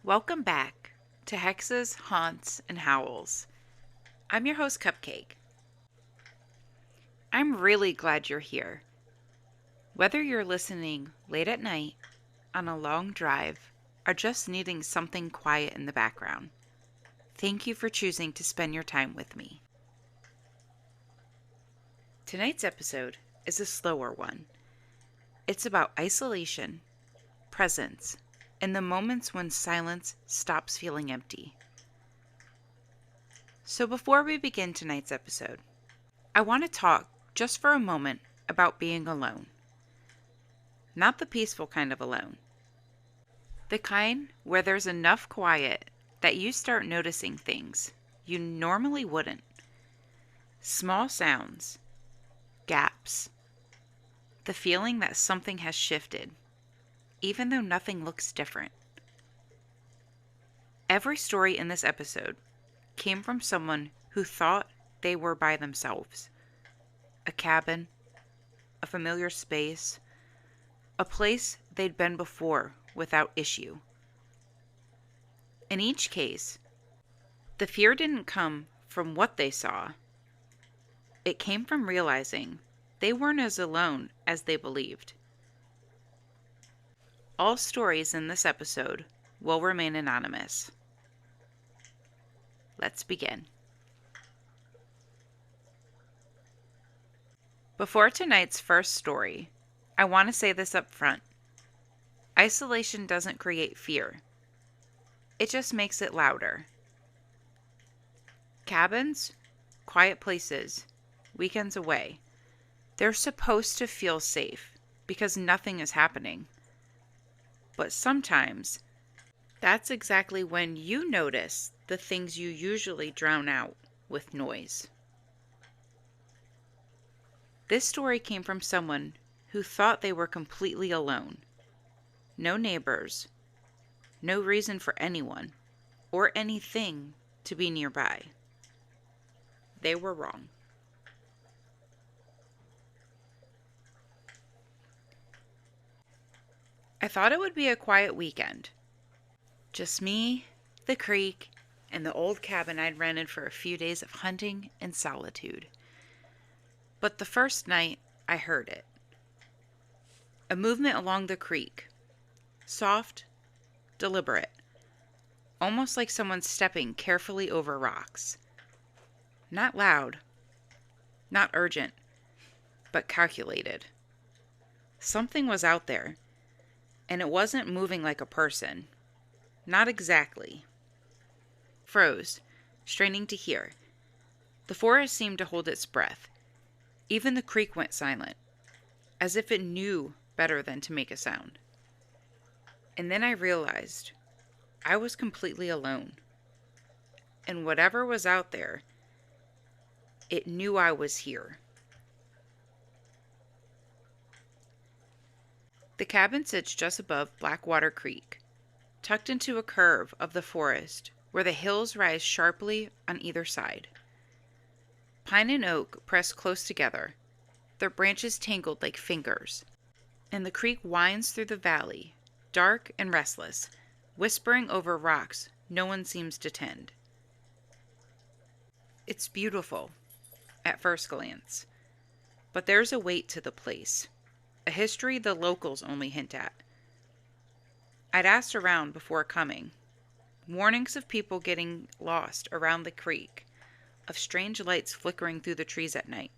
Welcome back to Hexes, Haunts, and Howls. I'm your host, Cupcake. I'm really glad you're here. Whether you're listening late at night, on a long drive, or just needing something quiet in the background, thank you for choosing to spend your time with me. Tonight's episode is a slower one. It's about isolation, presence, and the moments when silence stops feeling empty. So before we begin tonight's episode, I want to talk just for a moment about being alone. Not the peaceful kind of alone. The kind where there's enough quiet that you start noticing things you normally wouldn't. Small sounds, gaps, the feeling that something has shifted, even though nothing looks different. Every story in this episode came from someone who thought they were by themselves. A cabin, a familiar space, a place they'd been before without issue. In each case, the fear didn't come from what they saw. It came from realizing they weren't as alone as they believed. All stories in this episode will remain anonymous. Let's begin. Before tonight's first story, I want to say this up front. Isolation doesn't create fear. It just makes it louder. Cabins, quiet places, weekends away, they're supposed to feel safe because nothing is happening. But sometimes, that's exactly when you notice the things you usually drown out with noise. This story came from someone who thought they were completely alone. No neighbors, no reason for anyone or anything to be nearby. They were wrong. I thought it would be a quiet weekend. Just me, the creek, and the old cabin I'd rented for a few days of hunting and solitude. But the first night, I heard it. A movement along the creek. Soft, deliberate. Almost like someone stepping carefully over rocks. Not loud. Not urgent. But calculated. Something was out there. And it wasn't moving like a person. Not exactly. Froze, straining to hear. The forest seemed to hold its breath. Even the creek went silent, as if it knew better than to make a sound. And then I realized I was completely alone. And whatever was out there, it knew I was here. The cabin sits just above Blackwater Creek, tucked into a curve of the forest where the hills rise sharply on either side. Pine and oak press close together, their branches tangled like fingers, and the creek winds through the valley, dark and restless, whispering over rocks no one seems to tend. It's beautiful, at first glance, but there's a weight to the place, a history the locals only hint at. I'd asked around before coming. Warnings of people getting lost around the creek, of strange lights flickering through the trees at night.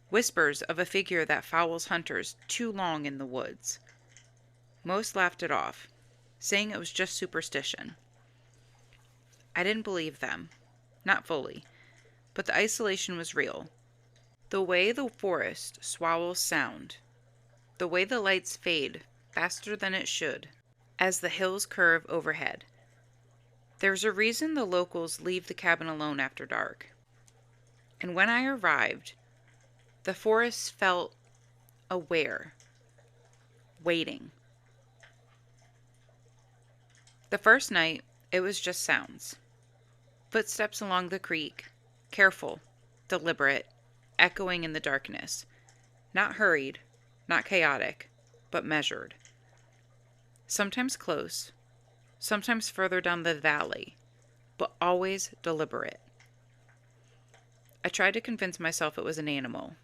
Whispers of a figure that follows hunters too long in the woods. Most laughed it off, saying it was just superstition. I didn't believe them. Not fully. But the isolation was real. The way the forest swallows sound. The way the lights fade faster than it should as the hills curve overhead. There's a reason the locals leave the cabin alone after dark. And when I arrived, the forest felt aware, waiting. The first night, it was just sounds. Footsteps along the creek, careful, deliberate, echoing in the darkness. Not hurried, not chaotic, but measured. Sometimes close, sometimes further down the valley, but always deliberate. I tried to convince myself it was an animal,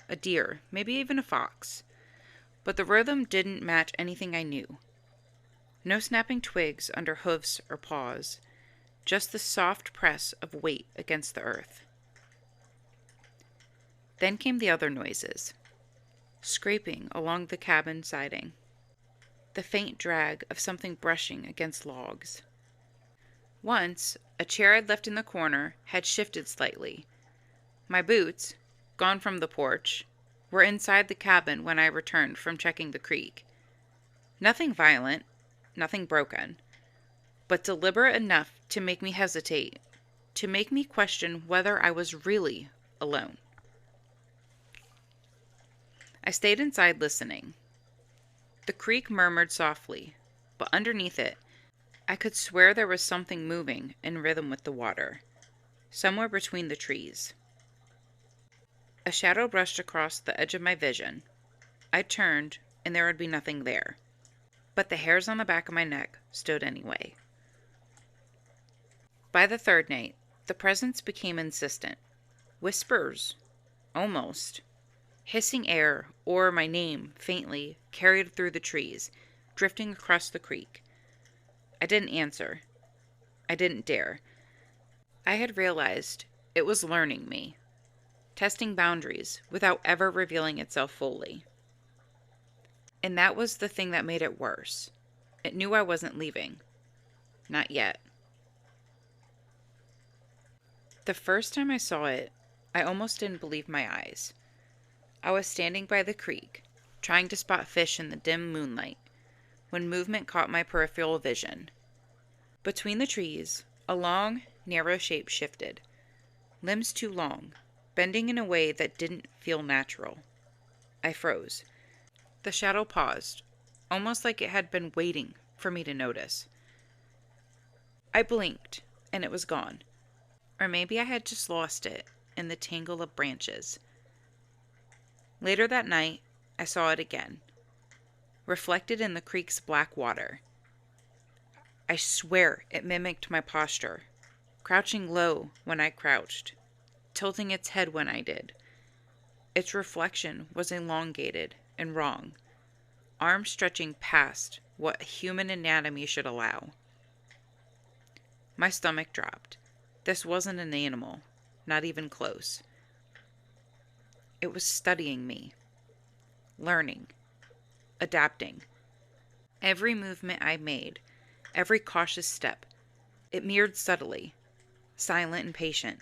a deer, maybe even a fox, but the rhythm didn't match anything I knew. No snapping twigs under hoofs or paws, just the soft press of weight against the earth. Then came the other noises, scraping along the cabin siding, the faint drag of something brushing against logs. Once, a chair I'd left in the corner had shifted slightly. My boots, gone from the porch, were inside the cabin when I returned from checking the creek. Nothing violent, nothing broken, but deliberate enough to make me hesitate, to make me question whether I was really alone. I stayed inside listening. The creek murmured softly, but underneath it, I could swear there was something moving in rhythm with the water, somewhere between the trees. A shadow brushed across the edge of my vision. I turned, and there would be nothing there. But the hairs on the back of my neck stood anyway. By the third night, the presence became insistent. Whispers, almost. Hissing air, or my name, faintly, carried through the trees, drifting across the creek. I didn't answer. I didn't dare. I had realized it was learning me, testing boundaries without ever revealing itself fully. And that was the thing that made it worse. It knew I wasn't leaving. Not yet. The first time I saw it, I almost didn't believe my eyes. I was standing by the creek, trying to spot fish in the dim moonlight, when movement caught my peripheral vision. Between the trees, a long, narrow shape shifted, limbs too long, bending in a way that didn't feel natural. I froze. The shadow paused, almost like it had been waiting for me to notice. I blinked, and it was gone. Or maybe I had just lost it in the tangle of branches. Later that night, I saw it again, reflected in the creek's black water. I swear it mimicked my posture, crouching low when I crouched, tilting its head when I did. Its reflection was elongated and wrong, arms stretching past what human anatomy should allow. My stomach dropped. This wasn't an animal, not even close. It was studying me, learning, adapting. Every movement I made, every cautious step, it mirrored subtly, silent and patient.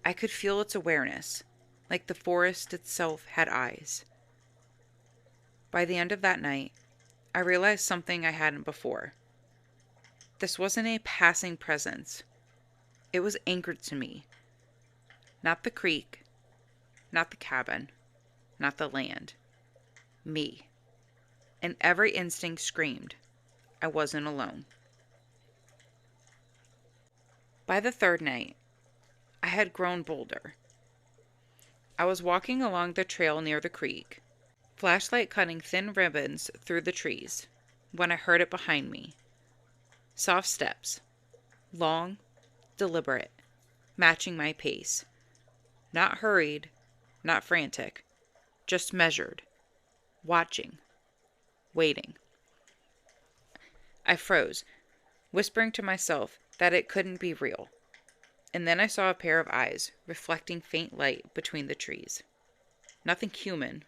I could feel its awareness, like the forest itself had eyes. By the end of that night, I realized something I hadn't before. This wasn't a passing presence. It was anchored to me. Not the creek, not the cabin, not the land. Me. And every instinct screamed, I wasn't alone. By the third night, I had grown bolder. I was walking along the trail near the creek, flashlight cutting thin ribbons through the trees, when I heard it behind me. Soft steps, long, deliberate, matching my pace. Not hurried, not frantic, just measured, watching, waiting. I froze, whispering to myself that it couldn't be real. And then I saw a pair of eyes reflecting faint light between the trees. Nothing human,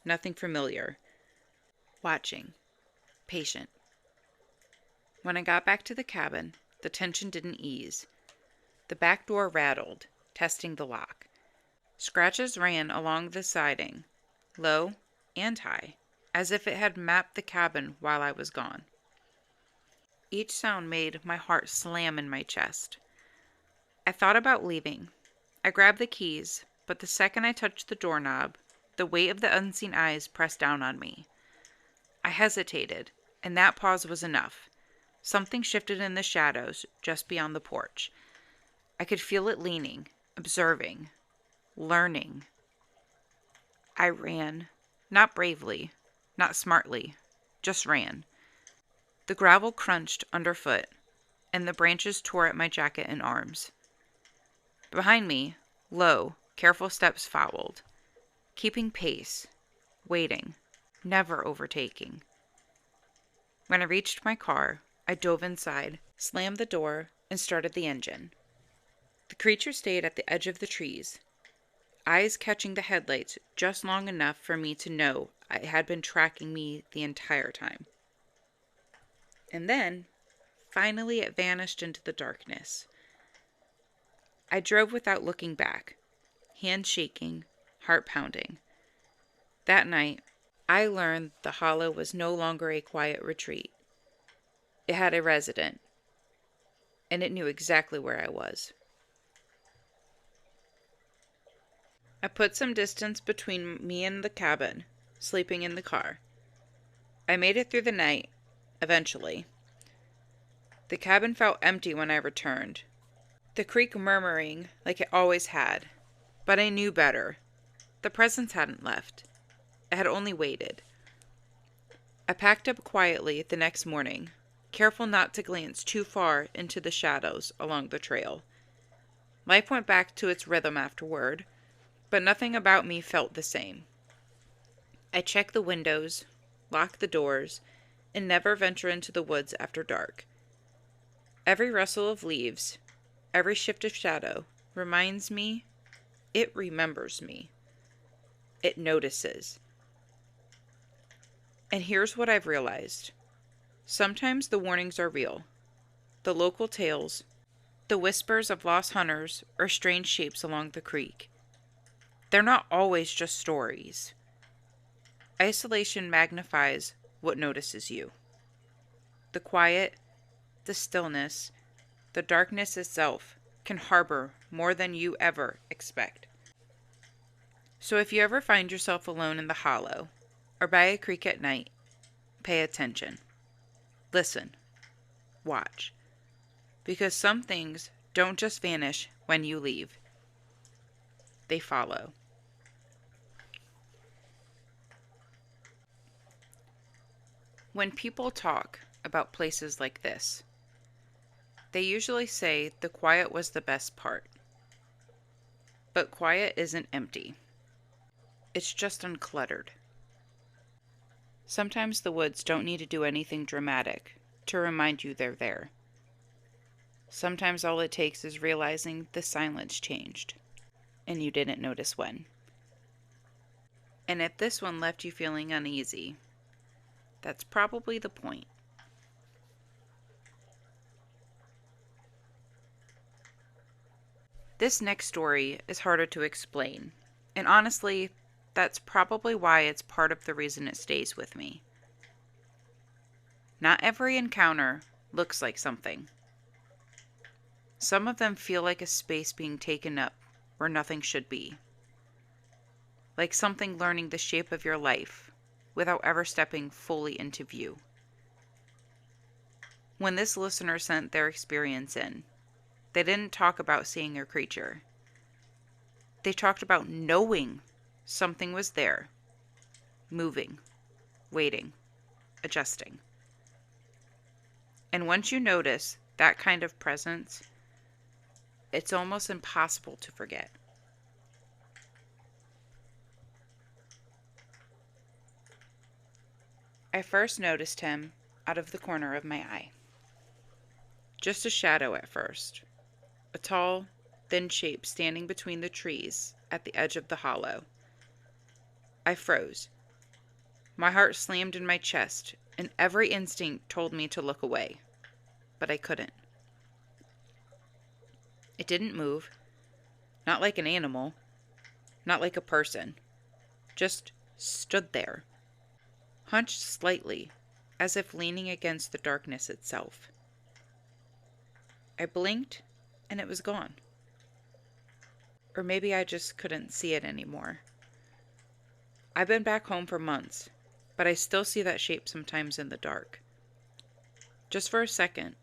nothing familiar. Watching, patient. When I got back to the cabin, the tension didn't ease. The back door rattled, testing the lock. Scratches ran along the siding, low and high, as if it had mapped the cabin while I was gone. Each sound made my heart slam in my chest. I thought about leaving. I grabbed the keys, but the second I touched the doorknob, the weight of the unseen eyes pressed down on me. I hesitated, and that pause was enough. Something shifted in the shadows just beyond the porch. I could feel it leaning, observing, learning. I ran, not bravely, not smartly, just ran. The gravel crunched underfoot, and the branches tore at my jacket and arms. Behind me, low, careful steps followed, keeping pace, waiting, never overtaking. When I reached my car, I dove inside, slammed the door, and started the engine. The creature stayed at the edge of the trees, eyes catching the headlights just long enough for me to know it had been tracking me the entire time. And then, finally, it vanished into the darkness. I drove without looking back, hands shaking, heart pounding. That night, I learned the hollow was no longer a quiet retreat. It had a resident, and it knew exactly where I was. I put some distance between me and the cabin, sleeping in the car. I made it through the night, eventually. The cabin felt empty when I returned, the creek murmuring like it always had. But I knew better. The presence hadn't left. It had only waited. I packed up quietly the next morning, careful not to glance too far into the shadows along the trail. Life went back to its rhythm afterward, but nothing about me felt the same. I checked the windows, locked the doors, and never venture into the woods after dark. Every rustle of leaves, every shift of shadow reminds me, it remembers me. It notices. And here's what I've realized. Sometimes the warnings are real. The local tales, the whispers of lost hunters or strange shapes along the creek. They're not always just stories. Isolation magnifies what notices you. The quiet, the stillness, the darkness itself can harbor more than you ever expect. So if you ever find yourself alone in the hollow or by a creek at night, pay attention. Listen. Watch. Because some things don't just vanish when you leave. They follow. When people talk about places like this, they usually say the quiet was the best part. But quiet isn't empty. It's just uncluttered. Sometimes the woods don't need to do anything dramatic to remind you they're there. Sometimes all it takes is realizing the silence changed, and you didn't notice when. And if this one left you feeling uneasy, that's probably the point. This next story is harder to explain, and honestly, that's probably why it's part of the reason it stays with me. Not every encounter looks like something. Some of them feel like a space being taken up where nothing should be. Like something learning the shape of your life without ever stepping fully into view. When this listener sent their experience in, they didn't talk about seeing a creature. They talked about knowing something was there, moving, waiting, adjusting. And once you notice that kind of presence, it's almost impossible to forget. I first noticed him out of the corner of my eye. Just a shadow at first. A tall, thin shape standing between the trees at the edge of the hollow. I froze. My heart slammed in my chest, and every instinct told me to look away. But I couldn't. It didn't move. Not like an animal. Not like a person. Just stood there. Hunched slightly, as if leaning against the darkness itself. I blinked, and it was gone. Or maybe I just couldn't see it anymore. I've been back home for months, but I still see that shape sometimes in the dark. Just for a second,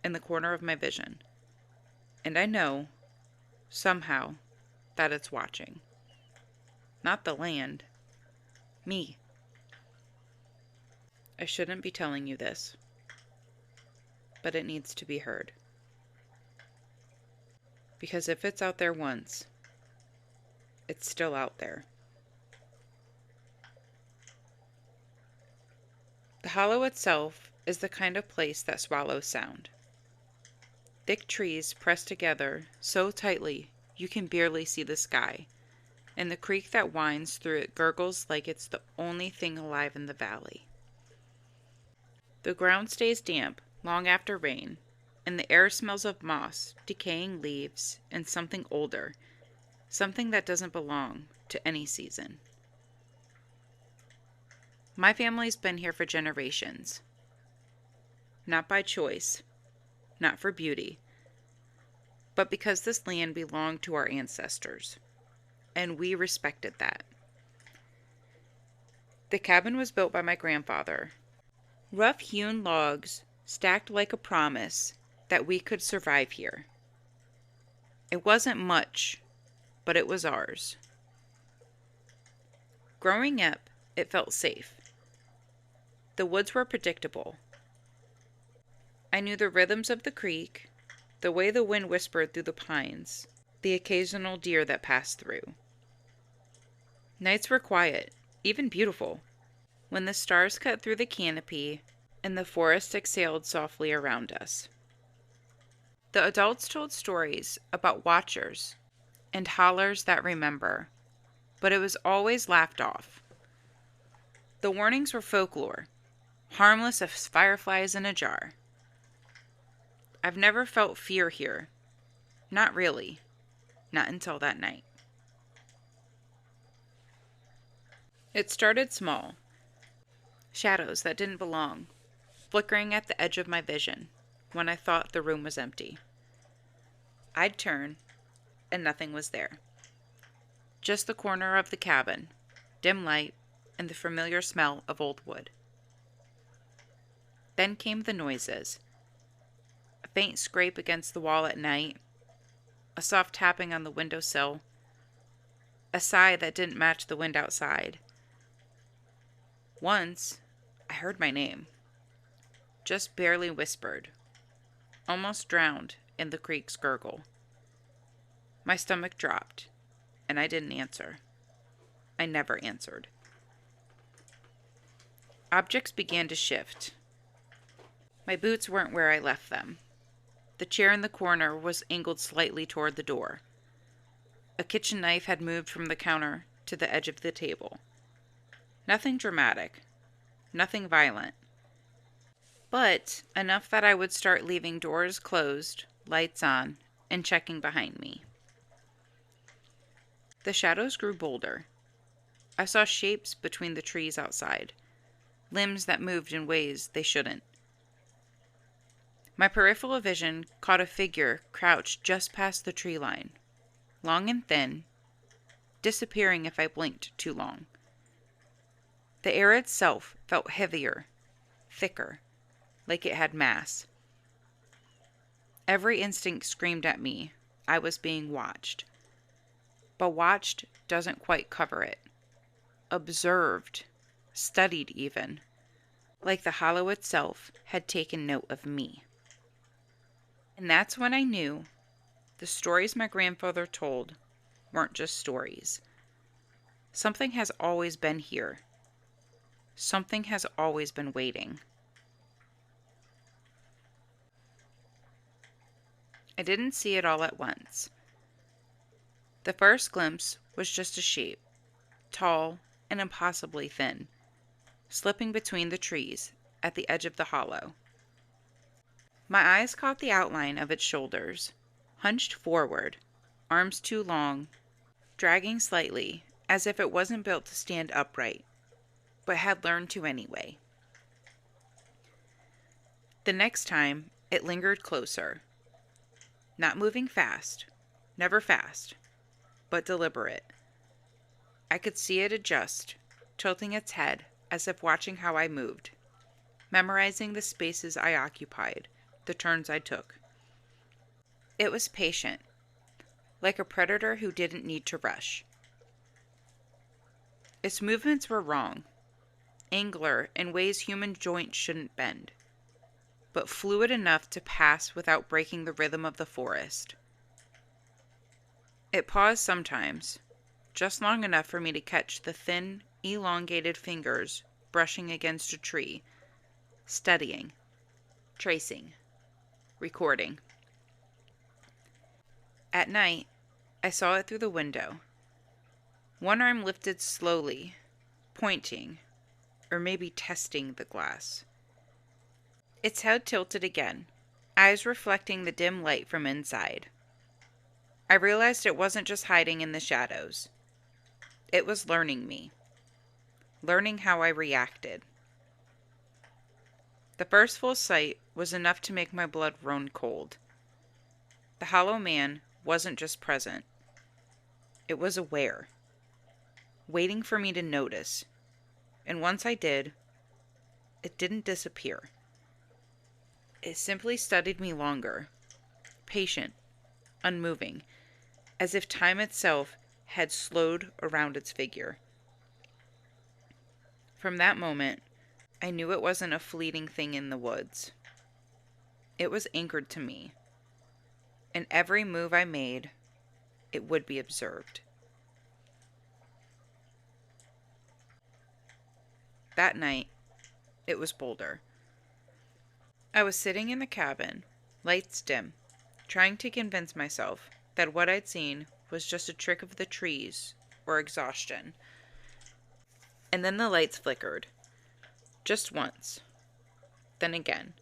in the corner of my vision. And I know, somehow, that it's watching. Not the land. Me. I shouldn't be telling you this, but it needs to be heard. Because if it's out there once, it's still out there. The hollow itself is the kind of place that swallows sound. Thick trees pressed together so tightly you can barely see the sky, and the creek that winds through it gurgles like it's the only thing alive in the valley. The ground stays damp long after rain, and the air smells of moss, decaying leaves, and something older, something that doesn't belong to any season. My family's been here for generations. Not by choice, not for beauty, but because this land belonged to our ancestors, and we respected that. The cabin was built by my grandfather. Rough-hewn logs stacked like a promise that we could survive here. It wasn't much, but it was ours. Growing up, it felt safe. The woods were predictable. I knew the rhythms of the creek, the way the wind whispered through the pines, the occasional deer that passed through. Nights were quiet, even beautiful, when the stars cut through the canopy and the forest exhaled softly around us. The adults told stories about watchers and hollers that remember, but it was always laughed off. The warnings were folklore, harmless as fireflies in a jar. I've never felt fear here. Not really. Not until that night. It started small. Shadows that didn't belong, flickering at the edge of my vision when I thought the room was empty. I'd turn, and nothing was there. Just the corner of the cabin, dim light, and the familiar smell of old wood. Then came the noises. A faint scrape against the wall at night, a soft tapping on the windowsill, a sigh that didn't match the wind outside. Once, I heard my name, just barely whispered, almost drowned in the creek's gurgle. My stomach dropped, and I didn't answer. I never answered. Objects began to shift. My boots weren't where I left them. The chair in the corner was angled slightly toward the door. A kitchen knife had moved from the counter to the edge of the table. Nothing dramatic, nothing violent, but enough that I would start leaving doors closed, lights on, and checking behind me. The shadows grew bolder. I saw shapes between the trees outside, limbs that moved in ways they shouldn't. My peripheral vision caught a figure crouched just past the tree line, long and thin, disappearing if I blinked too long. The air itself felt heavier, thicker, like it had mass. Every instinct screamed at me I was being watched. But watched doesn't quite cover it. Observed, studied even, like the hollow itself had taken note of me. And that's when I knew the stories my grandfather told weren't just stories. Something has always been here. Something has always been waiting. I didn't see it all at once. The first glimpse was just a shape, tall and impossibly thin, slipping between the trees at the edge of the hollow. My eyes caught the outline of its shoulders, hunched forward, arms too long, dragging slightly as if it wasn't built to stand upright, but had learned to anyway. The next time, it lingered closer, not moving fast, never fast, but deliberate. I could see it adjust, tilting its head as if watching how I moved, memorizing the spaces I occupied, the turns I took. It was patient, like a predator who didn't need to rush. Its movements were wrong, angular in ways human joints shouldn't bend, but fluid enough to pass without breaking the rhythm of the forest. It paused sometimes, just long enough for me to catch the thin, elongated fingers brushing against a tree, studying, tracing, recording. At night, I saw it through the window. One arm lifted slowly, pointing, or maybe testing the glass. Its head tilted again, eyes reflecting the dim light from inside. I realized it wasn't just hiding in the shadows. It was learning me, learning how I reacted. The first full sight was enough to make my blood run cold. The hollow man wasn't just present. It was aware, waiting for me to notice. And once I did, it didn't disappear. It simply studied me longer, patient, unmoving, as if time itself had slowed around its figure. From that moment, I knew it wasn't a fleeting thing in the woods. It was anchored to me. And every move I made, it would be observed. That night, it was bolder. I was sitting in the cabin, lights dim, trying to convince myself that what I'd seen was just a trick of the trees or exhaustion. And then the lights flickered. Just once. Then again.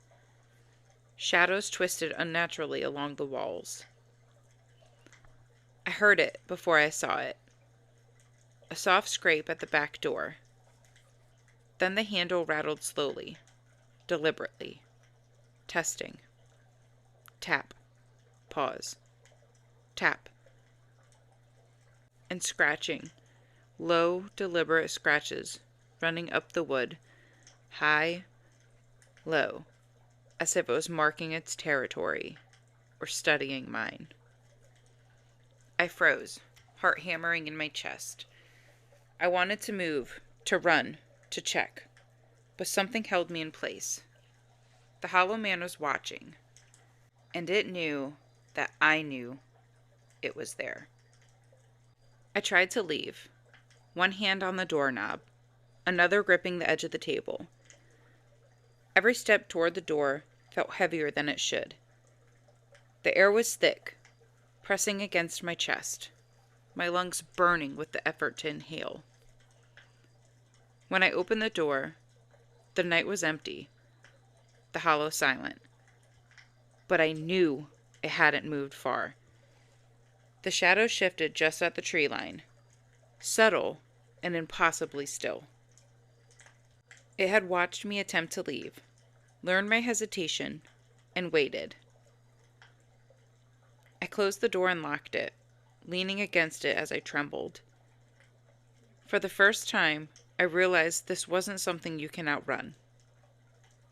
Shadows twisted unnaturally along the walls. I heard it before I saw it. A soft scrape at the back door. Then the handle rattled slowly, deliberately. Testing. Tap. Pause. Tap. And scratching. Low, deliberate scratches running up the wood. High, low, as if it was marking its territory or studying mine. I froze, heart hammering in my chest. I wanted to move, to run, to check, but something held me in place. The hollow man was watching, and it knew that I knew it was there. I tried to leave, one hand on the doorknob, another gripping the edge of the table. Every step toward the door felt heavier than it should. The air was thick, pressing against my chest, my lungs burning with the effort to inhale. When I opened the door, the night was empty, the hollow silent. But I knew it hadn't moved far. The shadow shifted just at the tree line, subtle and impossibly still. It had watched me attempt to leave, learned my hesitation, and waited. I closed the door and locked it, leaning against it as I trembled. For the first time, I realized this wasn't something you can outrun.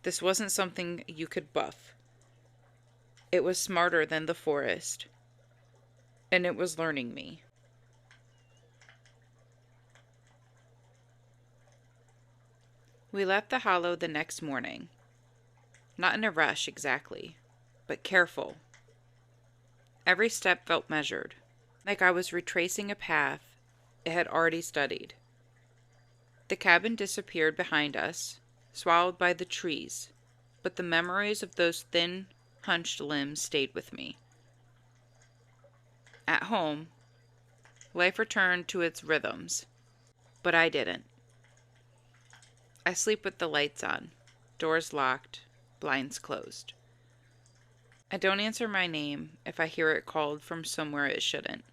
This wasn't something you could buff. It was smarter than the forest, and it was learning me. We left the hollow the next morning. Not in a rush exactly, but careful. Every step felt measured, like I was retracing a path it had already studied. The cabin disappeared behind us, swallowed by the trees, but the memories of those thin, hunched limbs stayed with me. At home, life returned to its rhythms, but I didn't. I sleep with the lights on, doors locked, blinds closed. I don't answer my name if I hear it called from somewhere it shouldn't.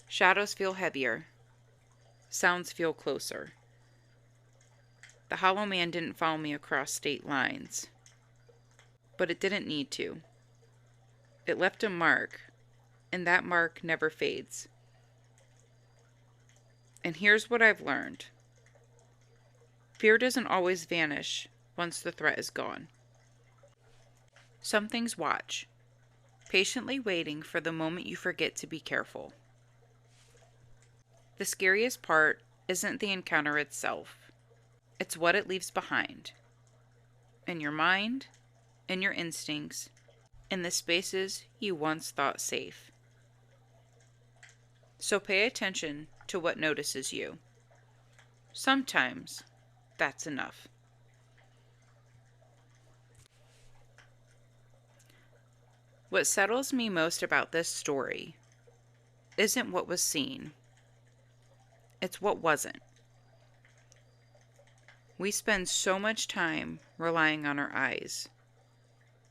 Shadows feel heavier. Sounds feel closer. The hollow man didn't follow me across state lines, but it didn't need to. It left a mark, and that mark never fades. And here's what I've learned. Fear doesn't always vanish once the threat is gone. Some things watch, patiently waiting for the moment you forget to be careful. The scariest part isn't the encounter itself. It's what it leaves behind. In your mind, in your instincts, in the spaces you once thought safe. So pay attention to what notices you. Sometimes that's enough. What settles me most about this story isn't what was seen, it's what wasn't. We spend so much time relying on our eyes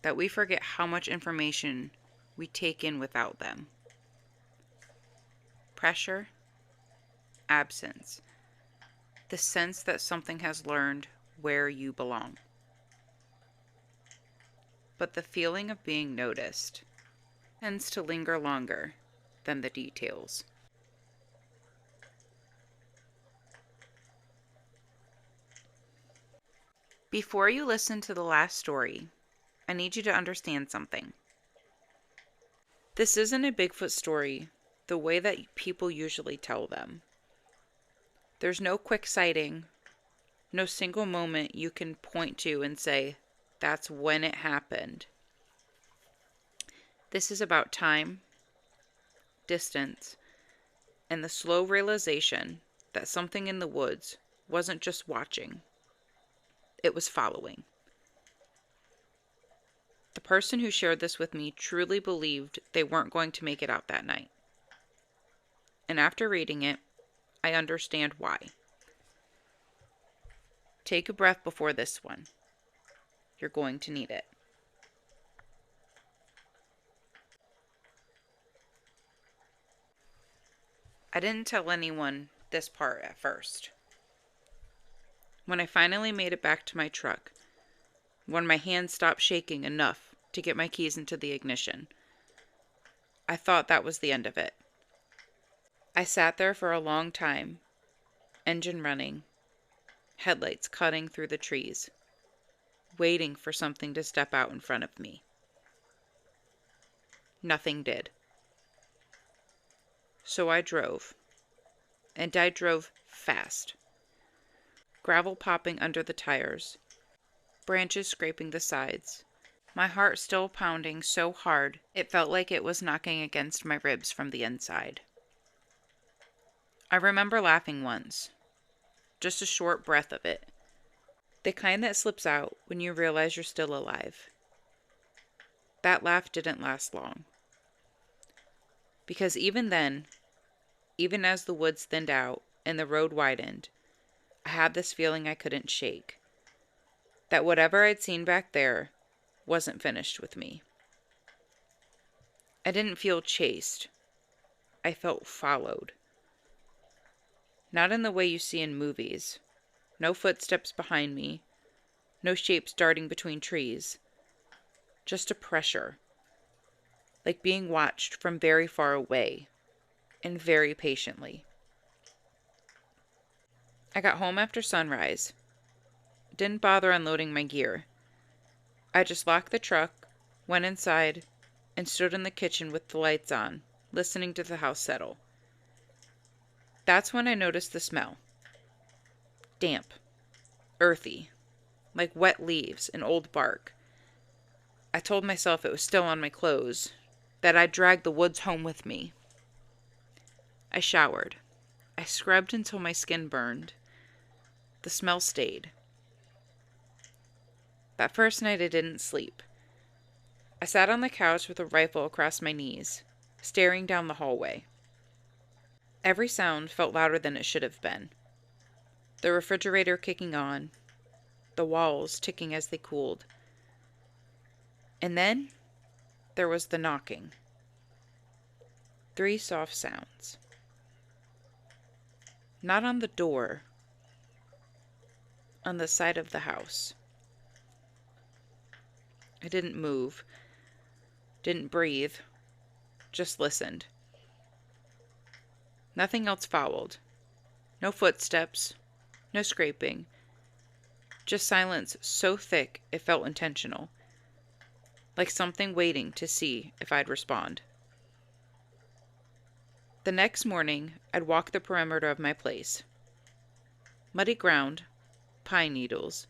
that we forget how much information we take in without them. Pressure, absence, the sense that something has learned where you belong. But the feeling of being noticed tends to linger longer than the details. Before you listen to the last story, I need you to understand something. This isn't a Bigfoot story the way that people usually tell them. There's no quick sighting, no single moment you can point to and say, that's when it happened. This is about time, distance, and the slow realization that something in the woods wasn't just watching, it was following. The person who shared this with me truly believed they weren't going to make it out that night. And after reading it, I understand why. Take a breath before this one. You're going to need it. I didn't tell anyone this part at first. When I finally made it back to my truck, when my hands stopped shaking enough to get my keys into the ignition, I thought that was the end of it. I sat there for a long time, engine running, headlights cutting through the trees, waiting for something to step out in front of me. Nothing did. So I drove, and I drove fast. Gravel popping under the tires, branches scraping the sides, my heart still pounding so hard it felt like it was knocking against my ribs from the inside. I remember laughing once, just a short breath of it, the kind that slips out when you realize you're still alive. That laugh didn't last long. Because even then, even as the woods thinned out and the road widened, I had this feeling I couldn't shake. That whatever I'd seen back there wasn't finished with me. I didn't feel chased. I felt followed. Not in the way you see in movies. No footsteps behind me. No shapes darting between trees. Just a pressure. Like being watched from very far away. And very patiently. I got home after sunrise. Didn't bother unloading my gear. I just locked the truck, went inside, and stood in the kitchen with the lights on, listening to the house settle. That's when I noticed the smell. Damp. Earthy. Like wet leaves and old bark. I told myself it was still on my clothes, that I'd drag the woods home with me. I showered. I scrubbed until my skin burned. The smell stayed. That first night I didn't sleep. I sat on the couch with a rifle across my knees, staring down the hallway. Every sound felt louder than it should have been. The refrigerator kicking on, the walls ticking as they cooled. And then there was the knocking. 3 soft sounds. Not on the door, on the side of the house. I didn't move, didn't breathe, just listened. Nothing else followed. No footsteps, no scraping. Just silence so thick it felt intentional. Like something waiting to see if I'd respond. The next morning, I'd walk the perimeter of my place. Muddy ground, pine needles,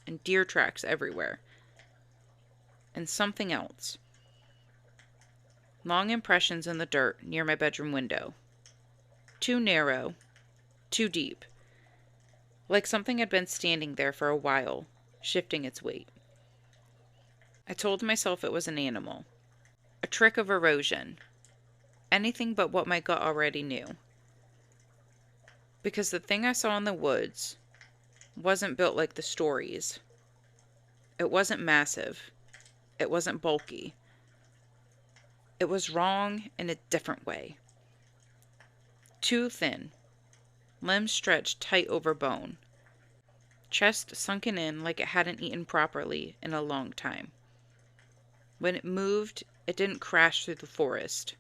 and deer tracks everywhere. and something else. Long impressions in the dirt near my bedroom window. Too narrow, too deep. Like something had been standing there for a while, shifting its weight. I told myself it was an animal. A trick of erosion. Anything but what my gut already knew. Because the thing I saw in the woods wasn't built like the stories. It wasn't massive. It wasn't bulky. It was wrong in a different way. Too thin. Limbs stretched tight over bone. Chest sunken in like it hadn't eaten properly in a long time. When it moved, it didn't crash through the forest.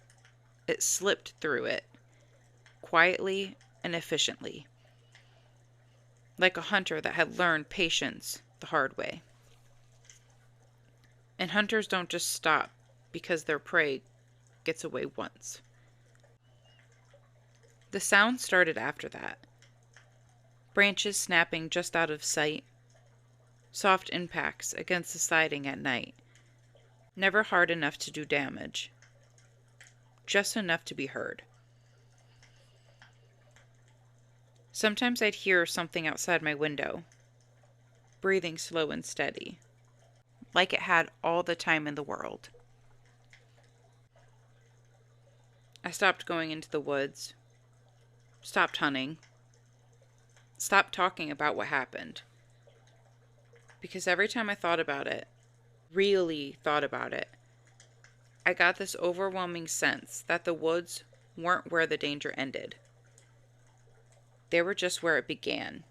It slipped through it, quietly and efficiently, like a hunter that had learned patience the hard way. And hunters don't just stop because their prey gets away once. The sound started after that. Branches snapping just out of sight. Soft impacts against the siding at night. Never hard enough to do damage. Just enough to be heard. Sometimes I'd hear something outside my window, breathing slow and steady, like it had all the time in the world. I stopped going into the woods, stopped hunting, stopped talking about what happened. Because every time I thought about it, really thought about it, I got this overwhelming sense that the woods weren't where the danger ended. They were just where it began.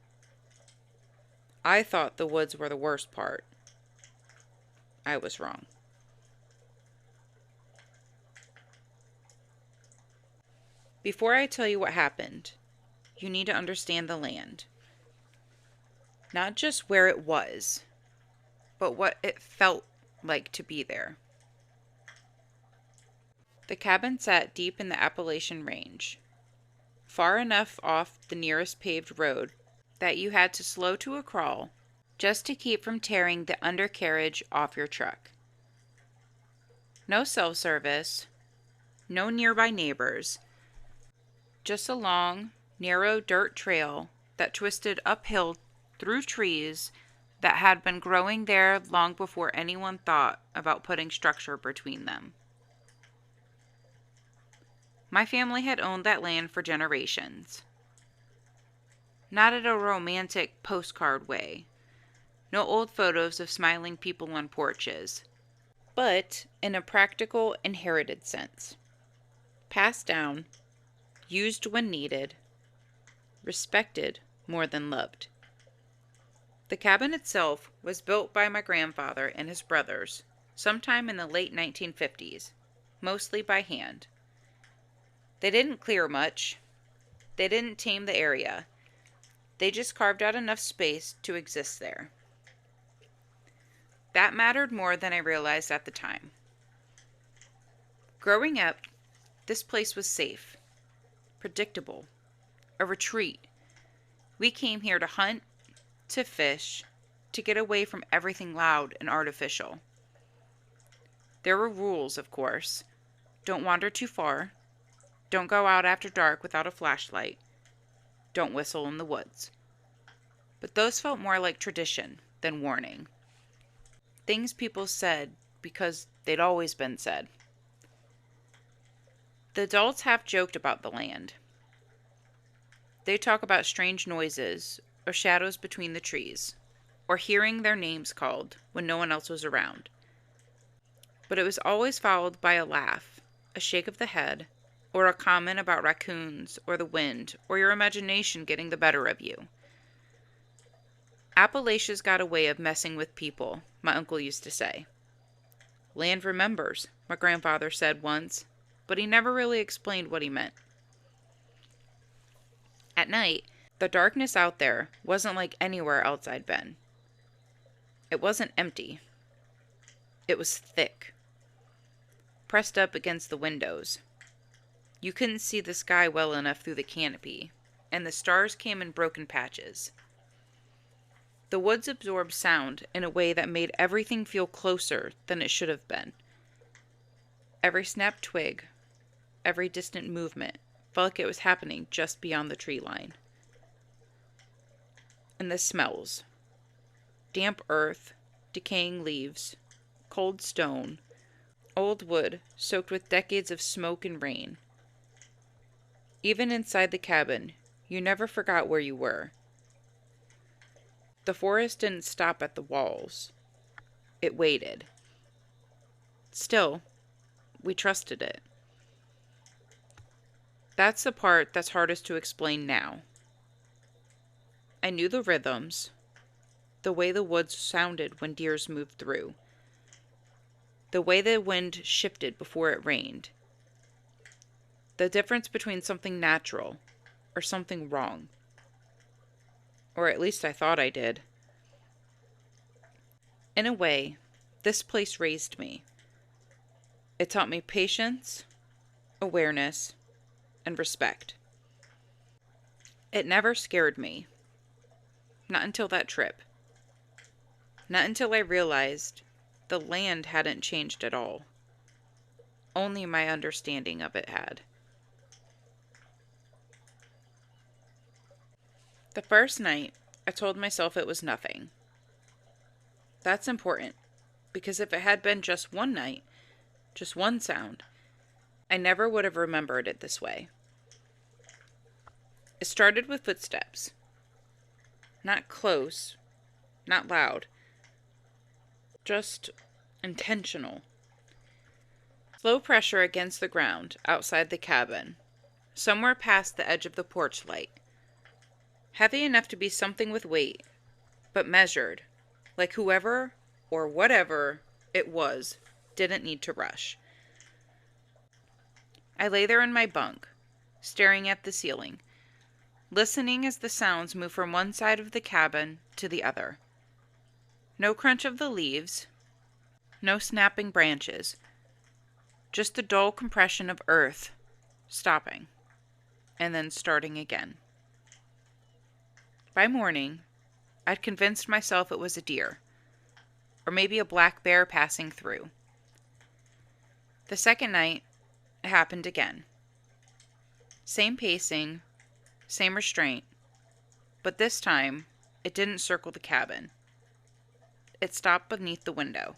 I thought the woods were the worst part. I was wrong. Before I tell you what happened, you need to understand the land. Not just where it was, but what it felt like to be there. The cabin sat deep in the Appalachian Range, far enough off the nearest paved road that you had to slow to a crawl just to keep from tearing the undercarriage off your truck. No cell service, no nearby neighbors, just a long, narrow dirt trail that twisted uphill through trees that had been growing there long before anyone thought about putting structure between them. My family had owned that land for generations. Not in a romantic postcard way. No old photos of smiling people on porches. But in a practical, inherited sense. Passed down, used when needed, respected more than loved. The cabin itself was built by my grandfather and his brothers sometime in the late 1950s, mostly by hand. They didn't clear much. They didn't tame the area. They just carved out enough space to exist there. That mattered more than I realized at the time. Growing up, this place was safe, predictable, a retreat. We came here to hunt, to fish, to get away from everything loud and artificial. There were rules, of course. Don't wander too far. Don't go out after dark without a flashlight. Don't whistle in the woods. But those felt more like tradition than warning. Things people said because they'd always been said. The adults half joked about the land. They talk about strange noises or shadows between the trees, or hearing their names called when no one else was around. But it was always followed by a laugh, a shake of the head, or a comment about raccoons, or the wind, or your imagination getting the better of you. Appalachia's got a way of messing with people, my uncle used to say. Land remembers, my grandfather said once, but he never really explained what he meant. At night, the darkness out there wasn't like anywhere else I'd been. It wasn't empty. It was thick, pressed up against the windows. You couldn't see the sky well enough through the canopy, and the stars came in broken patches. The woods absorbed sound in a way that made everything feel closer than it should have been. Every snapped twig, every distant movement felt like it was happening just beyond the tree line. And the smells: damp earth, decaying leaves, cold stone, old wood soaked with decades of smoke and rain. Even inside the cabin, you never forgot where you were. The forest didn't stop at the walls. It waited. Still, we trusted it. That's the part that's hardest to explain now. I knew the rhythms, the way the woods sounded when deers moved through, the way the wind shifted before it rained, the difference between something natural or something wrong. Or at least I thought I did. In a way, this place raised me. It taught me patience, awareness, and respect. It never scared me. Not until that trip. Not until I realized the land hadn't changed at all. Only my understanding of it had. The first night, I told myself it was nothing. That's important, because if it had been just one night, just one sound, I never would have remembered it this way. It started with footsteps. Not close, not loud, just intentional. Slow pressure against the ground outside the cabin, somewhere past the edge of the porch light. Heavy enough to be something with weight, but measured, like whoever or whatever it was didn't need to rush. I lay there in my bunk, staring at the ceiling, listening as the sounds moved from one side of the cabin to the other. No crunch of the leaves, no snapping branches, just the dull compression of earth stopping and then starting again. By morning, I'd convinced myself it was a deer, or maybe a black bear passing through. The second night, it happened again. Same pacing, same restraint, but this time, it didn't circle the cabin. It stopped beneath the window.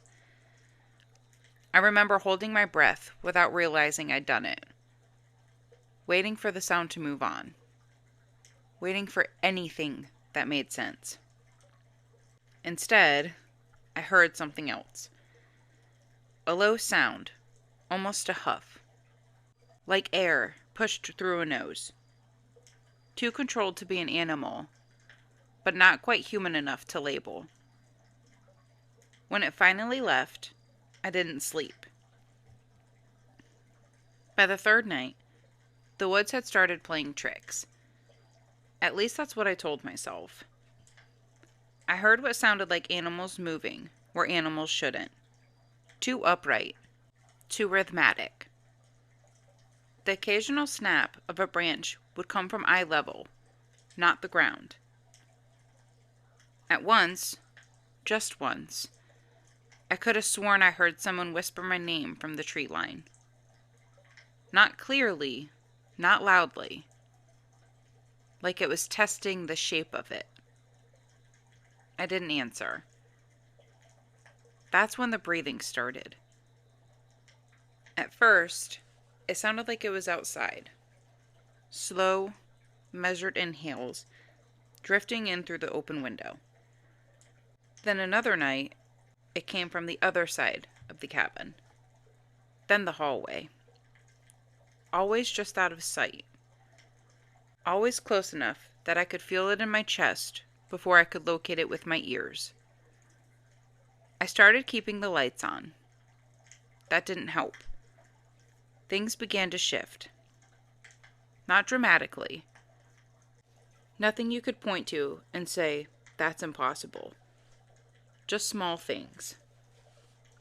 I remember holding my breath without realizing I'd done it, waiting for the sound to move on, waiting for anything that made sense. Instead, I heard something else. A low sound, almost a huff, like air pushed through a nose. Too controlled to be an animal, but not quite human enough to label. When it finally left, I didn't sleep. By the third night, the woods had started playing tricks. At least that's what I told myself. I heard what sounded like animals moving where animals shouldn't. Too upright, too rhythmic. The occasional snap of a branch would come from eye level, not the ground. At once, just once, I could have sworn I heard someone whisper my name from the tree line. Not clearly, not loudly, like it was testing the shape of it. I didn't answer. That's when the breathing started. At first, it sounded like it was outside. Slow, measured inhales, drifting in through the open window. Then another night, it came from the other side of the cabin. Then the hallway. Always just out of sight. Always close enough that I could feel it in my chest before I could locate it with my ears. I started keeping the lights on. That didn't help. Things began to shift. Not dramatically. Nothing you could point to and say, that's impossible. Just small things.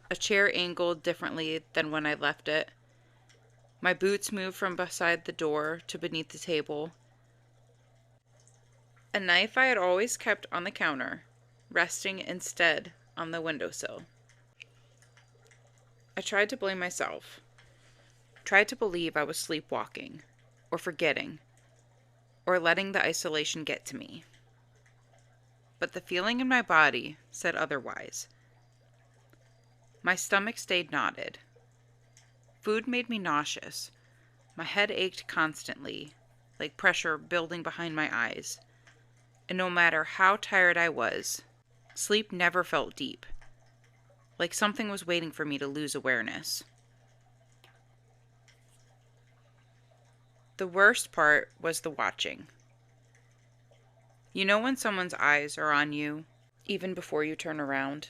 A chair angled differently than when I left it. My boots moved from beside the door to beneath the table. A knife I had always kept on the counter resting instead on the windowsill. I tried to blame myself, tried to believe I was sleepwalking, or forgetting, or letting the isolation get to me. But the feeling in my body said otherwise. My stomach stayed knotted. Food made me nauseous. My head ached constantly, like pressure building behind my eyes. And no matter how tired I was, sleep never felt deep, like something was waiting for me to lose awareness. The worst part was the watching. You know when someone's eyes are on you, even before you turn around?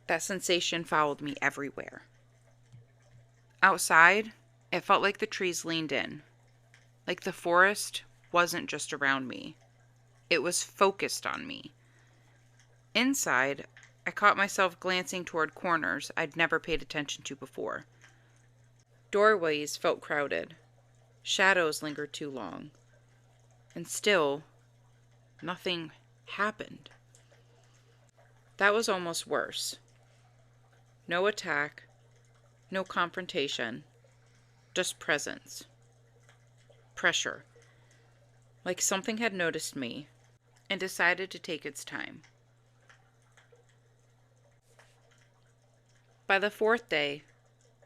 That sensation followed me everywhere. Outside, it felt like the trees leaned in, like the forest wasn't just around me, it was focused on me. Inside, I caught myself glancing toward corners I'd never paid attention to before. Doorways felt crowded, shadows lingered too long, and still, nothing happened. That was almost worse. No attack, no confrontation, just presence. Pressure. Like something had noticed me and decided to take its time. By the fourth day,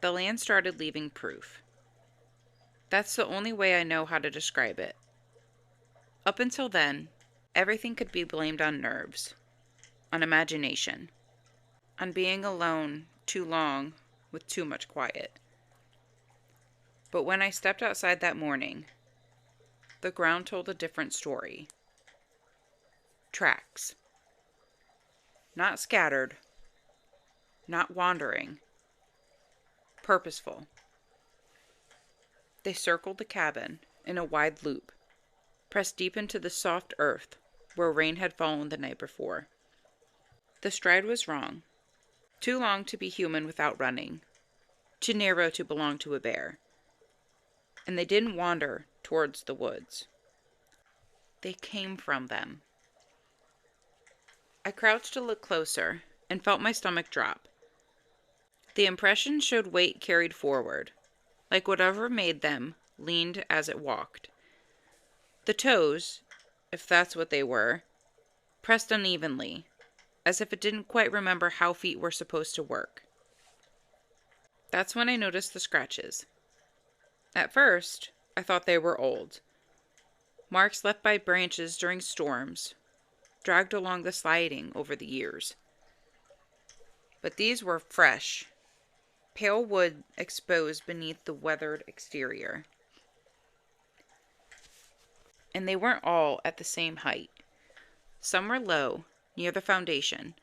the land started leaving proof. That's the only way I know how to describe it. Up until then, everything could be blamed on nerves, on imagination, on being alone too long with too much quiet. But when I stepped outside that morning, the ground told a different story. Tracks. Not scattered, not wandering, purposeful. They circled the cabin in a wide loop, pressed deep into the soft earth where rain had fallen the night before. The stride was wrong. Too long to be human without running, too narrow to belong to a bear. And they didn't wander towards the woods. They came from them. I crouched to look closer and felt my stomach drop. The impression showed weight carried forward, like whatever made them leaned as it walked. The toes, if that's what they were, pressed unevenly, as if it didn't quite remember how feet were supposed to work. That's when I noticed the scratches. At first, I thought they were old. Marks left by branches during storms, dragged along the sliding over the years. But these were fresh, pale wood exposed beneath the weathered exterior. And they weren't all at the same height. Some were low, near the foundation.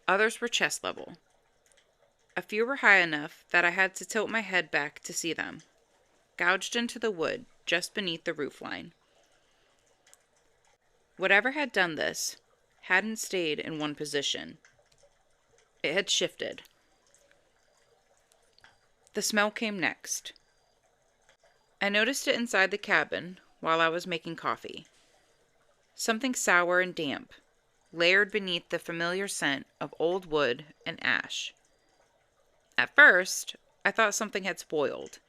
Others were chest level. A few were high enough that I had to tilt my head back to see them, gouged into the wood just beneath the roofline. Whatever had done this hadn't stayed in one position. It had shifted. The smell came next. I noticed it inside the cabin while I was making coffee. Something sour and damp, layered beneath the familiar scent of old wood and ash. At first, I thought something had spoiled.